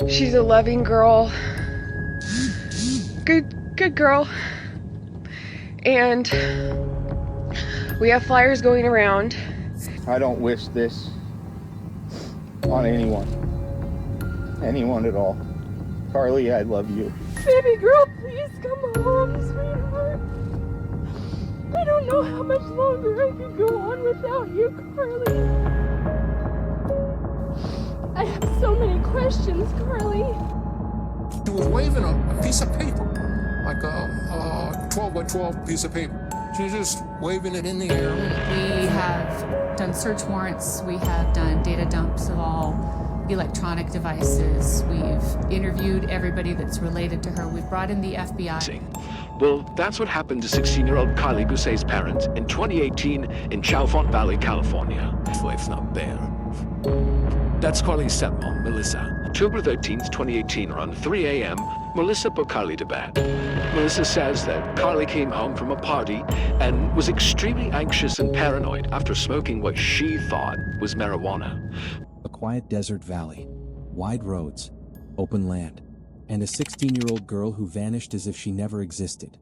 She's a loving girl. Good girl. And we have flyers going around. I don't wish this on anyone. Anyone at all. Karlie, I love you. Baby girl, please come home, sweetheart. I don't know how much longer I can go on without you, Karlie. I have so many questions, Karlie. She was waving a piece of paper, like a 12 by 12 piece of paper. She was just waving it in the air. We have done search warrants. We have done data dumps of all electronic devices. We've interviewed everybody that's related to her. We've brought in the FBI. Well, that's what happened to 16-year-old Karlie Gusé's parents in 2018 in Chalfont Valley, California. Well, it's not there. That's Karlie's stepmom, Melissa. October 13th, 2018, around 3 a.m., Melissa put Karlie to bed. Melissa says that Karlie came home from a party and was extremely anxious and paranoid after smoking what she thought was marijuana. A quiet desert valley, wide roads, open land, and a 16-year-old girl who vanished as if she never existed.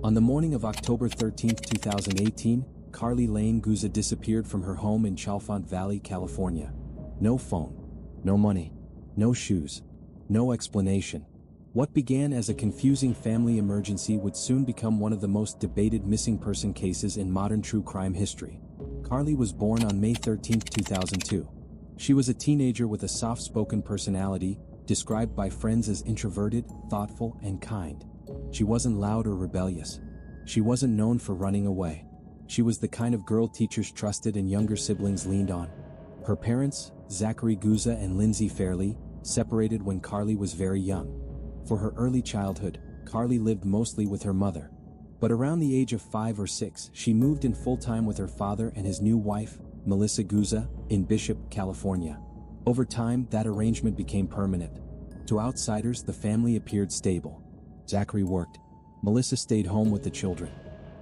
On the morning of October 13, 2018, Karlie Lain Gusé disappeared from her home in Chalfont Valley, California. No phone, no money, no shoes, no explanation. What began as a confusing family emergency would soon become one of the most debated missing person cases in modern true crime history. Karlie was born on May 13, 2002. She was a teenager with a soft-spoken personality, described by friends as introverted, thoughtful, and kind. She wasn't loud or rebellious. She wasn't known for running away. She was the kind of girl teachers trusted and younger siblings leaned on. Her parents, Zachary Gusé and Lindsay Fairley, separated when Karlie was very young. For her early childhood, Karlie lived mostly with her mother. But around the age of 5 or 6, she moved in full-time with her father and his new wife, Melissa Gusé, in Bishop, California. Over time, that arrangement became permanent. To outsiders, the family appeared stable. Zachary worked. Melissa stayed home with the children.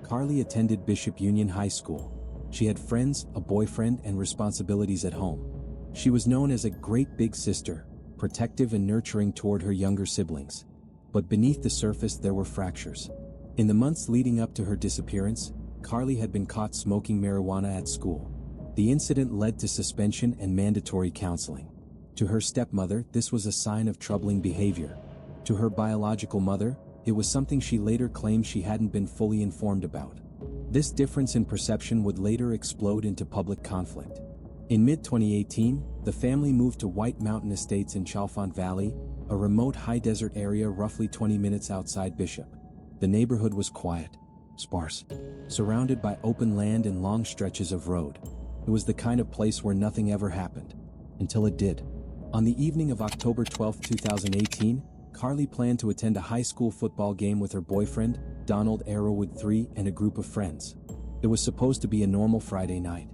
Karlie attended Bishop Union High School. She had friends, a boyfriend, and responsibilities at home. She was known as a great big sister, protective and nurturing toward her younger siblings. But beneath the surface there were fractures. In the months leading up to her disappearance, Karlie had been caught smoking marijuana at school. The incident led to suspension and mandatory counseling. To her stepmother, this was a sign of troubling behavior. To her biological mother, it was something she later claimed she hadn't been fully informed about. This difference in perception would later explode into public conflict. In mid-2018, the family moved to White Mountain Estates in Chalfont Valley, a remote high-desert area roughly 20 minutes outside Bishop. The neighborhood was quiet, sparse, surrounded by open land and long stretches of road. It was the kind of place where nothing ever happened, until it did. On the evening of October 12, 2018, Karlie planned to attend a high school football game with her boyfriend, Donald Arrowwood III, and a group of friends. It was supposed to be a normal Friday night.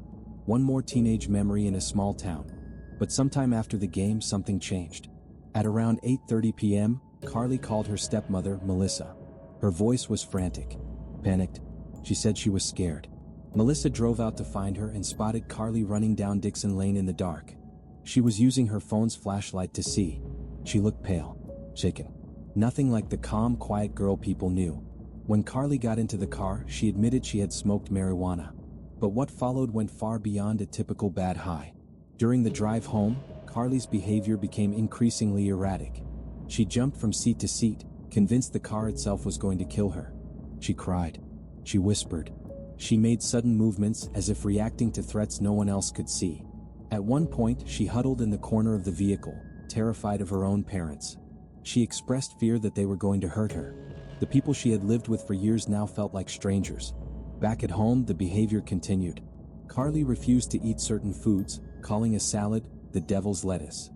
One more teenage memory in a small town. But sometime after the game, something changed. At around 8:30 p.m., Karlie called her stepmother, Melissa. Her voice was frantic, panicked. She said she was scared. Melissa drove out to find her and spotted Karlie running down Dixon Lane in the dark. She was using her phone's flashlight to see. She looked pale, shaken. Nothing like the calm, quiet girl people knew. When Karlie got into the car, she admitted she had smoked marijuana. But what followed went far beyond a typical bad high. During the drive home, Karlie's behavior became increasingly erratic. She jumped from seat to seat, convinced the car itself was going to kill her. She cried. She whispered. She made sudden movements as if reacting to threats no one else could see. At one point, she huddled in the corner of the vehicle, terrified of her own parents. She expressed fear that they were going to hurt her. The people she had lived with for years now felt like strangers. Back at home, the behavior continued. Karlie refused to eat certain foods, calling a salad the devil's lettuce.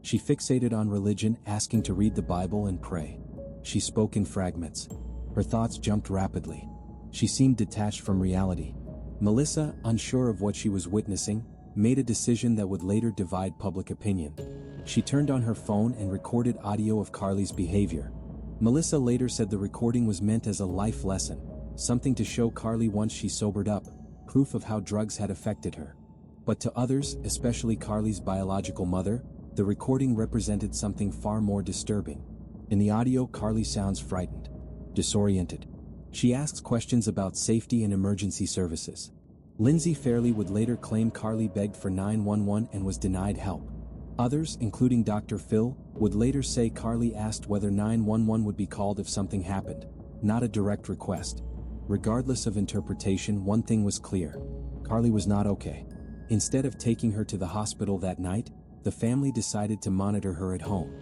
She fixated on religion, asking to read the Bible and pray. She spoke in fragments. Her thoughts jumped rapidly. She seemed detached from reality. Melissa, unsure of what she was witnessing, made a decision that would later divide public opinion. She turned on her phone and recorded audio of Karlie's behavior. Melissa later said the recording was meant as a life lesson, something to show Karlie once she sobered up, proof of how drugs had affected her. But to others, especially Karlie's biological mother, The recording represented something far more disturbing. In the audio, Karlie sounds frightened, disoriented. She asks questions about safety and emergency services. Lindsay Fairley would later claim Karlie begged for 911 and was denied help. Others, including Dr. Phil, would later say Karlie asked whether 911 would be called if something happened, not a direct request. Regardless of interpretation, one thing was clear. Karlie was not okay. Instead of taking her to the hospital that night, the family decided to monitor her at home.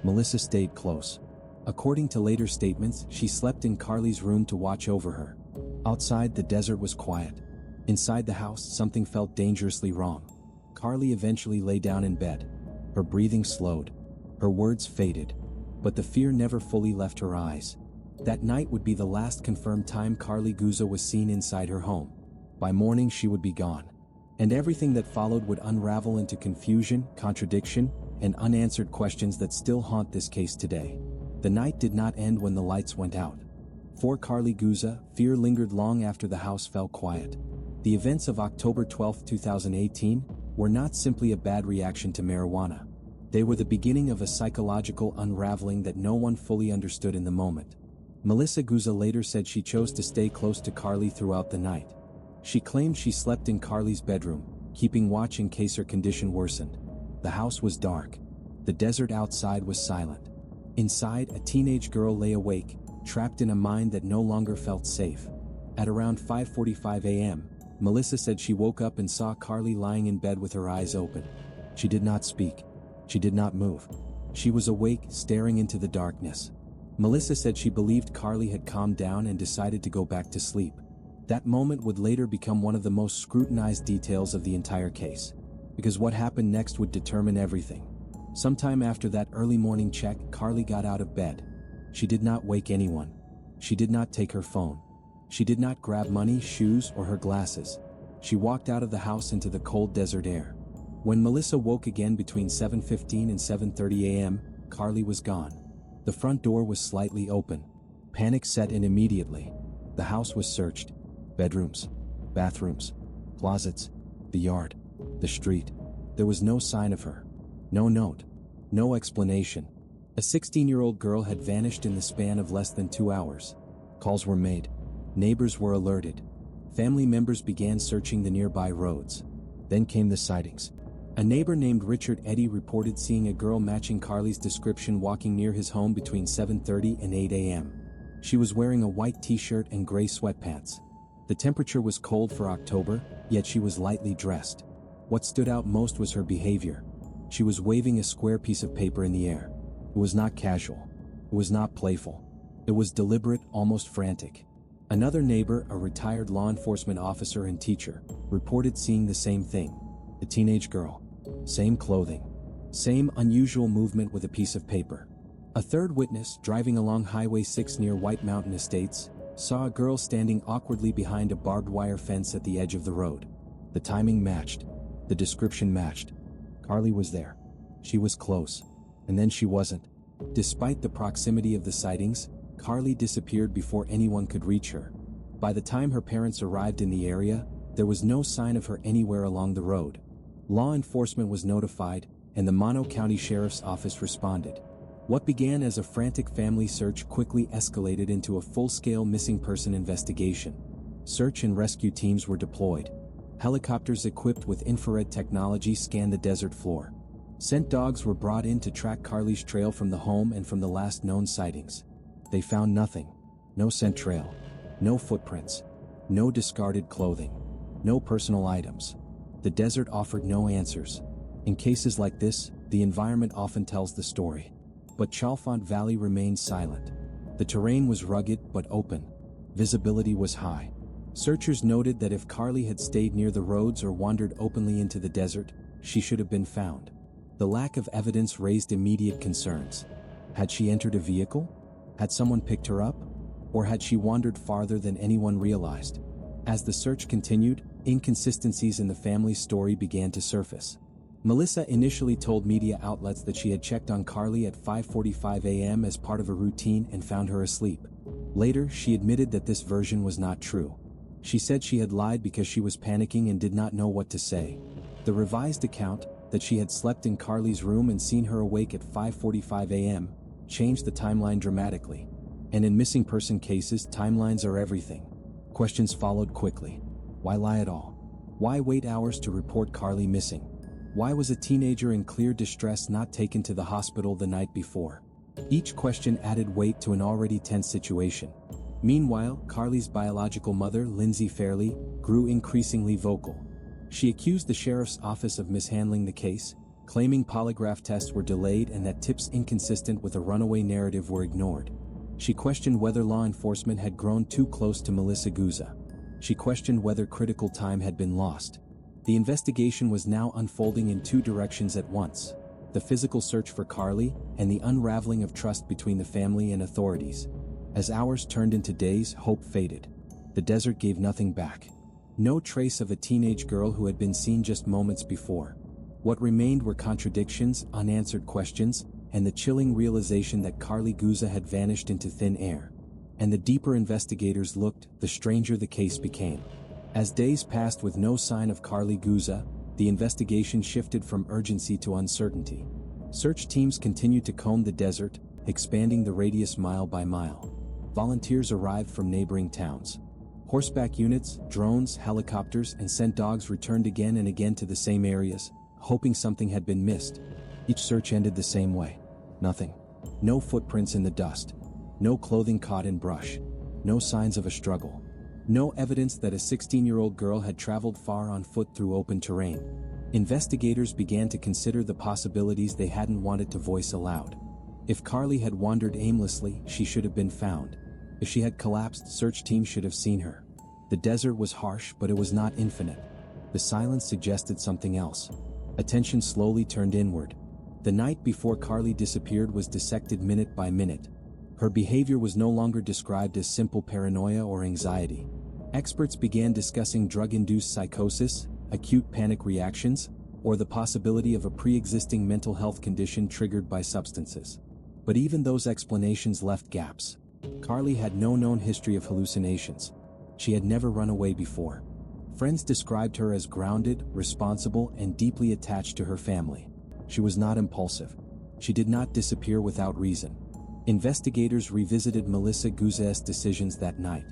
Melissa stayed close. According to later statements, she slept in Karlie's room to watch over her. Outside, the desert was quiet. Inside the house, something felt dangerously wrong. Karlie eventually lay down in bed. Her breathing slowed. Her words faded. But the fear never fully left her eyes. That night would be the last confirmed time Karlie Gusé was seen inside her home. By morning, she would be gone. And everything that followed would unravel into confusion, contradiction, and unanswered questions that still haunt this case today. The night did not end when the lights went out. For Karlie Gusé, fear lingered long after the house fell quiet. The events of October 12, 2018, were not simply a bad reaction to marijuana. They were the beginning of a psychological unraveling that no one fully understood in the moment. Melissa Gusé later said she chose to stay close to Karlie throughout the night. She claimed she slept in Karlie's bedroom, keeping watch in case her condition worsened. The house was dark. The desert outside was silent. Inside, a teenage girl lay awake, trapped in a mind that no longer felt safe. At around 5:45 a.m., Melissa said she woke up and saw Karlie lying in bed with her eyes open. She did not speak. She did not move. She was awake, staring into the darkness. Melissa said she believed Karlie had calmed down and decided to go back to sleep. That moment would later become one of the most scrutinized details of the entire case. Because what happened next would determine everything. Sometime after that early morning check, Karlie got out of bed. She did not wake anyone. She did not take her phone. She did not grab money, shoes, or her glasses. She walked out of the house into the cold desert air. When Melissa woke again between 7:15 and 7:30 a.m., Karlie was gone. The front door was slightly open. Panic set in immediately. The house was searched. Bedrooms, bathrooms, closets, the yard, the street. There was no sign of her. No note. No explanation. A 16-year-old girl had vanished in the span of less than 2 hours. Calls were made. Neighbors were alerted. Family members began searching the nearby roads. Then came the sightings. A neighbor named Richard Eddy reported seeing a girl matching Karlie's description walking near his home between 7:30 and 8 a.m. She was wearing a white t-shirt and gray sweatpants. The temperature was cold for October, yet she was lightly dressed. What stood out most was her behavior. She was waving a square piece of paper in the air. It was not casual. It was not playful. It was deliberate, almost frantic. Another neighbor, a retired law enforcement officer and teacher, reported seeing the same thing. A teenage girl. Same clothing. Same unusual movement with a piece of paper. A third witness, driving along Highway 6 near White Mountain Estates, saw a girl standing awkwardly behind a barbed wire fence at the edge of the road. The timing matched. The description matched. Karlie was there. She was close. And then she wasn't. Despite the proximity of the sightings, Karlie disappeared before anyone could reach her. By the time her parents arrived in the area, there was no sign of her anywhere along the road. Law enforcement was notified, and the Mono County Sheriff's Office responded. What began as a frantic family search quickly escalated into a full-scale missing person investigation. Search and rescue teams were deployed. Helicopters equipped with infrared technology scanned the desert floor. Scent dogs were brought in to track Karlie's trail from the home and from the last known sightings. They found nothing. No scent trail. No footprints. No discarded clothing. No personal items. The desert offered no answers. In cases like this, the environment often tells the story. But Chalfont Valley remained silent. The terrain was rugged but open. Visibility was high. Searchers noted that if Karlie had stayed near the roads or wandered openly into the desert, she should have been found. The lack of evidence raised immediate concerns. Had she entered a vehicle? Had someone picked her up? Or had she wandered farther than anyone realized? As the search continued, inconsistencies in the family's story began to surface. Melissa initially told media outlets that she had checked on Karlie at 5:45 a.m. as part of a routine and found her asleep. Later, she admitted that this version was not true. She said she had lied because she was panicking and did not know what to say. The revised account, that she had slept in Karlie's room and seen her awake at 5:45 a.m., changed the timeline dramatically. And in missing person cases, timelines are everything. Questions followed quickly. Why lie at all? Why wait hours to report Karlie missing? Why was a teenager in clear distress not taken to the hospital the night before? Each question added weight to an already tense situation. Meanwhile, Karlie's biological mother, Lindsay Fairley, grew increasingly vocal. She accused the sheriff's office of mishandling the case, claiming polygraph tests were delayed and that tips inconsistent with a runaway narrative were ignored. She questioned whether law enforcement had grown too close to Melissa Gusé. She questioned whether critical time had been lost. The investigation was now unfolding in two directions at once: the physical search for Karlie and the unraveling of trust between the family and authorities. As hours turned into days, hope faded. The desert gave nothing back. No trace of a teenage girl who had been seen just moments before. What remained were contradictions, unanswered questions, and the chilling realization that Karlie Gusé had vanished into thin air. And the deeper investigators looked, the stranger the case became. As days passed with no sign of Karlie Gusé, the investigation shifted from urgency to uncertainty. Search teams continued to comb the desert, expanding the radius mile by mile. Volunteers arrived from neighboring towns. Horseback units, drones, helicopters, and scent dogs returned again and again to the same areas, hoping something had been missed. Each search ended the same way. Nothing. No footprints in the dust. No clothing caught in brush. No signs of a struggle. No evidence that a 16-year-old girl had traveled far on foot through open terrain. Investigators began to consider the possibilities they hadn't wanted to voice aloud. If Karlie had wandered aimlessly, she should have been found. If she had collapsed, search teams should have seen her. The desert was harsh, but it was not infinite. The silence suggested something else. Attention slowly turned inward. The night before Karlie disappeared was dissected minute by minute. Her behavior was no longer described as simple paranoia or anxiety. Experts began discussing drug-induced psychosis, acute panic reactions, or the possibility of a pre-existing mental health condition triggered by substances. But even those explanations left gaps. Karlie had no known history of hallucinations. She had never run away before. Friends described her as grounded, responsible, and deeply attached to her family. She was not impulsive. She did not disappear without reason. Investigators revisited Melissa Gusé's decisions that night.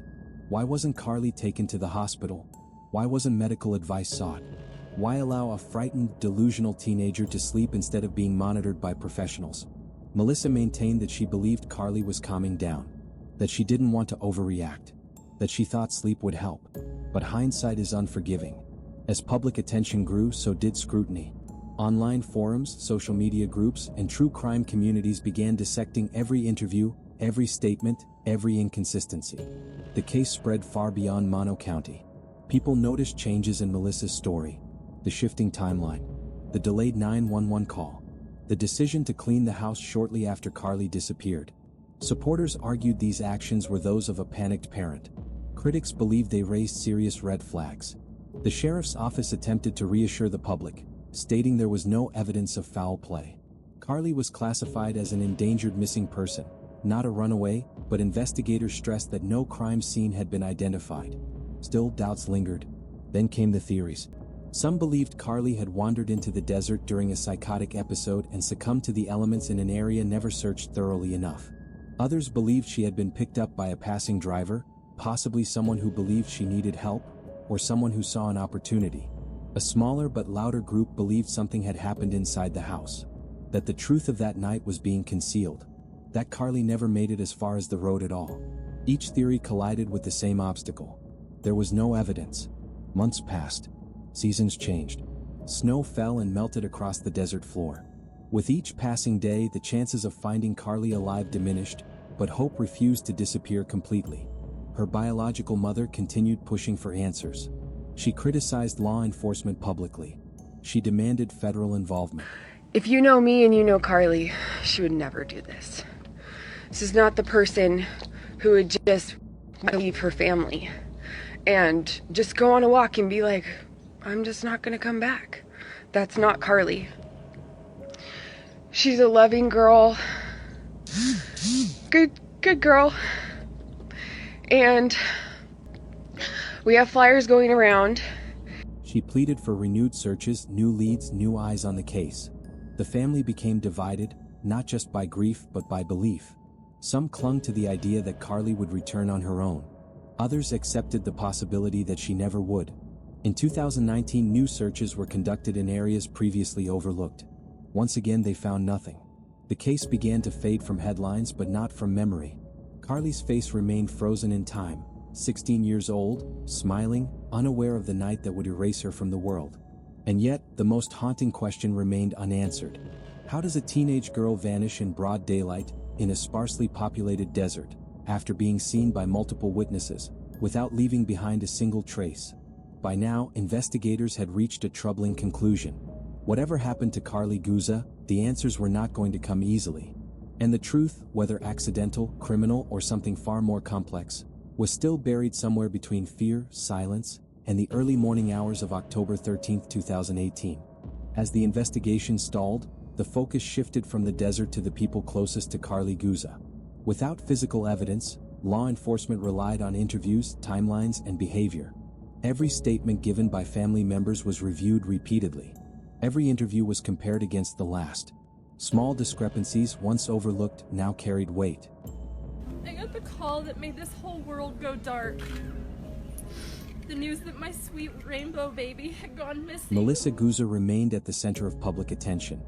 Why wasn't Karlie taken to the hospital? Why wasn't medical advice sought? Why allow a frightened, delusional teenager to sleep instead of being monitored by professionals? Melissa maintained that she believed Karlie was calming down, that she didn't want to overreact, that she thought sleep would help. But hindsight is unforgiving. As public attention grew, so did scrutiny. Online forums, social media groups, and true crime communities began dissecting every interview, every statement, every inconsistency. The case spread far beyond Mono County. People noticed changes in Melissa's story: the shifting timeline, the delayed 911 call, the decision to clean the house shortly after Karlie disappeared. Supporters argued these actions were those of a panicked parent. Critics believed they raised serious red flags. The sheriff's office attempted to reassure the public, stating there was no evidence of foul play. Karlie was classified as an endangered missing person, not a runaway, but investigators stressed that no crime scene had been identified. Still, doubts lingered. Then came the theories. Some believed Karlie had wandered into the desert during a psychotic episode and succumbed to the elements in an area never searched thoroughly enough. Others believed she had been picked up by a passing driver, possibly someone who believed she needed help, or someone who saw an opportunity. A smaller but louder group believed something had happened inside the house, that the truth of that night was being concealed, that Karlie never made it as far as the road at all. Each theory collided with the same obstacle. There was no evidence. Months passed. Seasons changed. Snow fell and melted across the desert floor. With each passing day, the chances of finding Karlie alive diminished, but hope refused to disappear completely. Her biological mother continued pushing for answers. She criticized law enforcement publicly. She demanded federal involvement. If you know me and you know Karlie, she would never do this. This is not the person who would just leave her family and just go on a walk and be like, I'm just not gonna come back. That's not Karlie. She's a loving girl. Good girl. And we have flyers going around. She pleaded for renewed searches, new leads, new eyes on the case. The family became divided, not just by grief but by belief. Some clung to the idea that Karlie would return on her own. Others accepted the possibility that she never would. In 2019, new searches were conducted in areas previously overlooked. Once again, they found nothing. The case began to fade from headlines but not from memory. Karlie's face remained frozen in time, 16 years old, smiling, unaware of the night that would erase her from the world. And yet, the most haunting question remained unanswered. How does a teenage girl vanish in broad daylight, in a sparsely populated desert, after being seen by multiple witnesses, without leaving behind a single trace? By now, investigators had reached a troubling conclusion. Whatever happened to Karlie Gusé, the answers were not going to come easily. And the truth, whether accidental, criminal, or something far more complex, was still buried somewhere between fear, silence, and the early morning hours of October 13, 2018. As the investigation stalled, the focus shifted from the desert to the people closest to Karlie Gusé. Without physical evidence, law enforcement relied on interviews, timelines, and behavior. Every statement given by family members was reviewed repeatedly. Every interview was compared against the last. Small discrepancies, once overlooked, now carried weight. I got the call that made this whole world go dark. The news that my sweet rainbow baby had gone missing. Melissa Gusé remained at the center of public attention.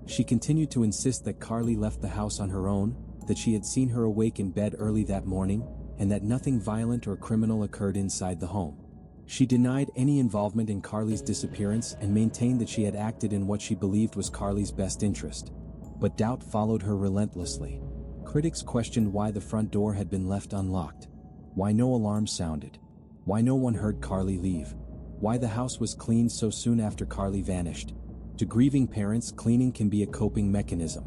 She continued to insist that Karlie left the house on her own, that she had seen her awake in bed early that morning, and that nothing violent or criminal occurred inside the home. She denied any involvement in Karlie's disappearance and maintained that she had acted in what she believed was Karlie's best interest. But doubt followed her relentlessly. Critics questioned why the front door had been left unlocked, why no alarm sounded, why no one heard Karlie leave, why the house was cleaned so soon after Karlie vanished. To grieving parents, cleaning can be a coping mechanism.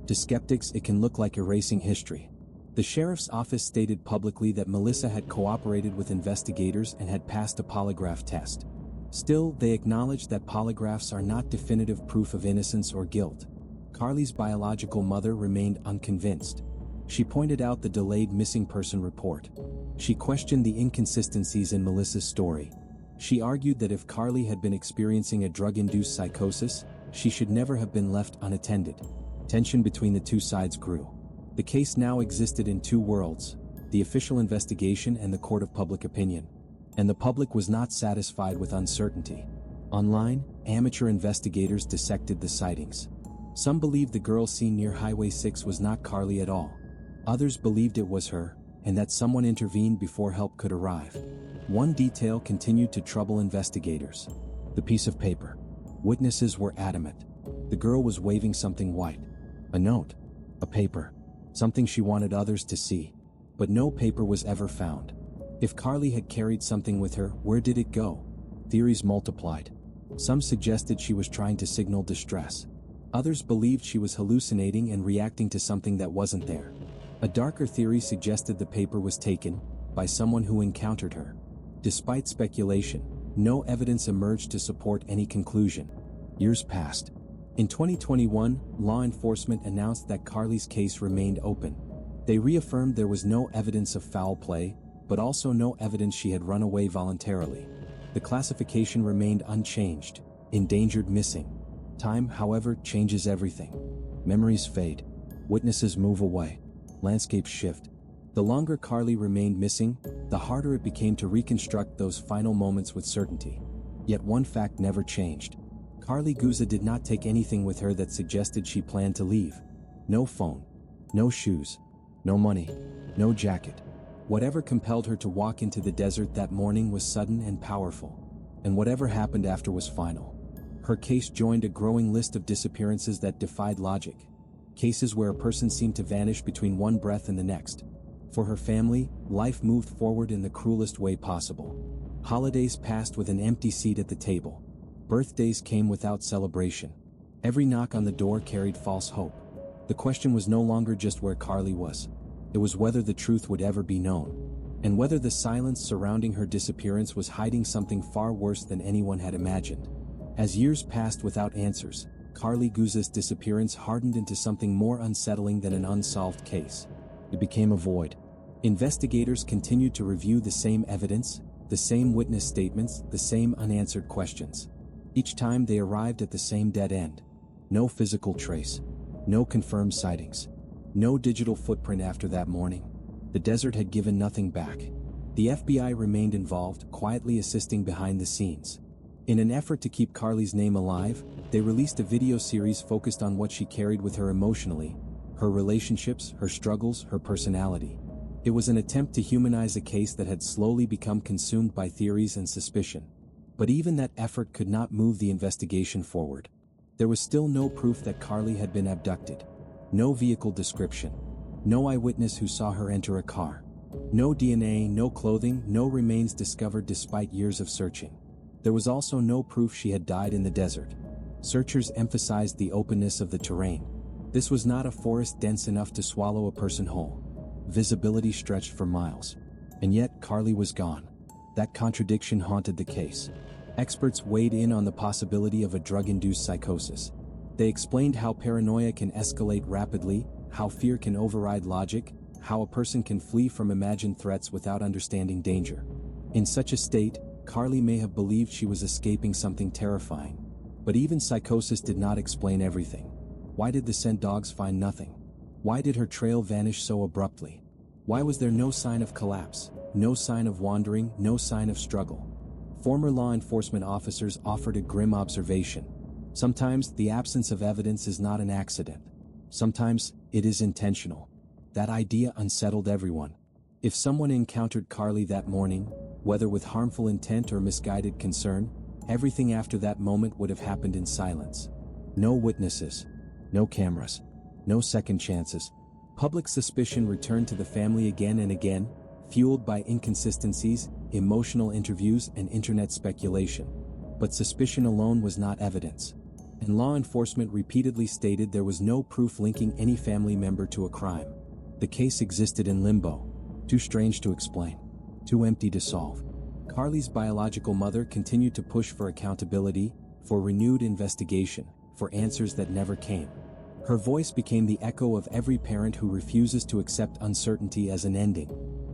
To skeptics, it can look like erasing history. The sheriff's office stated publicly that Melissa had cooperated with investigators and had passed a polygraph test. Still, they acknowledged that polygraphs are not definitive proof of innocence or guilt. Karlie's biological mother remained unconvinced. She pointed out the delayed missing person report. She questioned the inconsistencies in Melissa's story. She argued that if Karlie had been experiencing a drug-induced psychosis, she should never have been left unattended. Tension between the two sides grew. The case now existed in two worlds, the official investigation and the court of public opinion. And the public was not satisfied with uncertainty. Online, amateur investigators dissected the sightings. Some believed the girl seen near Highway 6 was not Karlie at all. Others believed it was her, and that someone intervened before help could arrive. One detail continued to trouble investigators: the piece of paper. Witnesses were adamant. The girl was waving something white. A note. A paper. Something she wanted others to see. But no paper was ever found. If Karlie had carried something with her, where did it go? Theories multiplied. Some suggested she was trying to signal distress. Others believed she was hallucinating and reacting to something that wasn't there. A darker theory suggested the paper was taken by someone who encountered her. Despite speculation, no evidence emerged to support any conclusion. Years passed. In 2021, law enforcement announced that Karlie's case remained open. They reaffirmed there was no evidence of foul play, but also no evidence she had run away voluntarily. The classification remained unchanged: endangered missing. Time, however, changes everything. Memories fade. Witnesses move away. Landscapes shift. The longer Karlie remained missing, the harder it became to reconstruct those final moments with certainty. Yet one fact never changed. Karlie Gusé did not take anything with her that suggested she planned to leave. No phone. No shoes. No money. No jacket. Whatever compelled her to walk into the desert that morning was sudden and powerful. And whatever happened after was final. Her case joined a growing list of disappearances that defied logic. Cases where a person seemed to vanish between one breath and the next. For her family, life moved forward in the cruelest way possible. Holidays passed with an empty seat at the table. Birthdays came without celebration. Every knock on the door carried false hope. The question was no longer just where Karlie was. It was whether the truth would ever be known. And whether the silence surrounding her disappearance was hiding something far worse than anyone had imagined. As years passed without answers, Karlie Gusé's disappearance hardened into something more unsettling than an unsolved case. It became a void. Investigators continued to review the same evidence, the same witness statements, the same unanswered questions. Each time they arrived at the same dead end. No physical trace. No confirmed sightings. No digital footprint after that morning. The desert had given nothing back. The FBI remained involved, quietly assisting behind the scenes. In an effort to keep Karlie's name alive, they released a video series focused on what she carried with her emotionally, her relationships, her struggles, her personality. It was an attempt to humanize a case that had slowly become consumed by theories and suspicion. But even that effort could not move the investigation forward. There was still no proof that Karlie had been abducted. No vehicle description. No eyewitness who saw her enter a car. No DNA, no clothing, no remains discovered despite years of searching. There was also no proof she had died in the desert. Searchers emphasized the openness of the terrain. This was not a forest dense enough to swallow a person whole. Visibility stretched for miles. And yet, Karlie was gone. That contradiction haunted the case. Experts weighed in on the possibility of a drug-induced psychosis. They explained how paranoia can escalate rapidly, how fear can override logic, how a person can flee from imagined threats without understanding danger. In such a state, Karlie may have believed she was escaping something terrifying. But even psychosis did not explain everything. Why did the scent dogs find nothing? Why did her trail vanish so abruptly? Why was there no sign of collapse, no sign of wandering, no sign of struggle? Former law enforcement officers offered a grim observation. Sometimes the absence of evidence is not an accident. Sometimes it is intentional. That idea unsettled everyone. If someone encountered Karlie that morning, whether with harmful intent or misguided concern, everything after that moment would have happened in silence. No witnesses, no cameras, no second chances. Public suspicion returned to the family again and again, fueled by inconsistencies, emotional interviews, and internet speculation. But suspicion alone was not evidence. And law enforcement repeatedly stated there was no proof linking any family member to a crime. The case existed in limbo. Too strange to explain. Too empty to solve. Karlie's biological mother continued to push for accountability, for renewed investigation, for answers that never came. Her voice became the echo of every parent who refuses to accept uncertainty as an ending.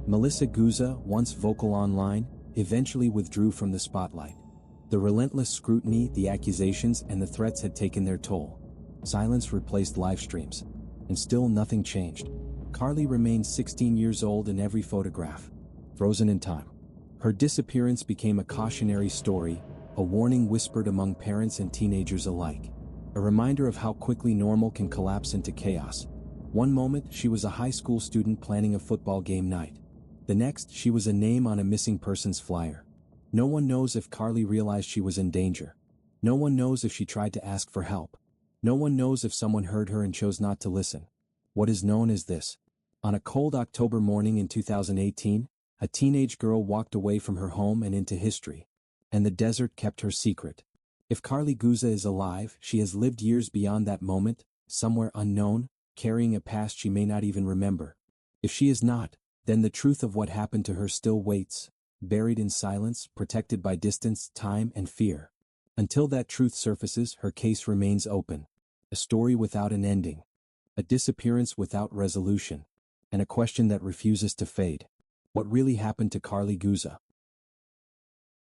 Melissa Gusé, once vocal online, eventually withdrew from the spotlight. The relentless scrutiny, the accusations, and the threats had taken their toll. Silence replaced live streams. And still nothing changed. Karlie remained 16 years old in every photograph. Frozen in time. Her disappearance became a cautionary story, a warning whispered among parents and teenagers alike. A reminder of how quickly normal can collapse into chaos. One moment, she was a high school student planning a football game night. The next, she was a name on a missing persons flyer. No one knows if Karlie realized she was in danger. No one knows if she tried to ask for help. No one knows if someone heard her and chose not to listen. What is known is this. On a cold October morning in 2018, a teenage girl walked away from her home and into history. And the desert kept her secret. If Karlie Gusé is alive, she has lived years beyond that moment, somewhere unknown, carrying a past she may not even remember. If she is not, then the truth of what happened to her still waits, buried in silence, protected by distance, time, and fear. Until that truth surfaces, her case remains open. A story without an ending. A disappearance without resolution. And a question that refuses to fade. What really happened to Karlie Gusé?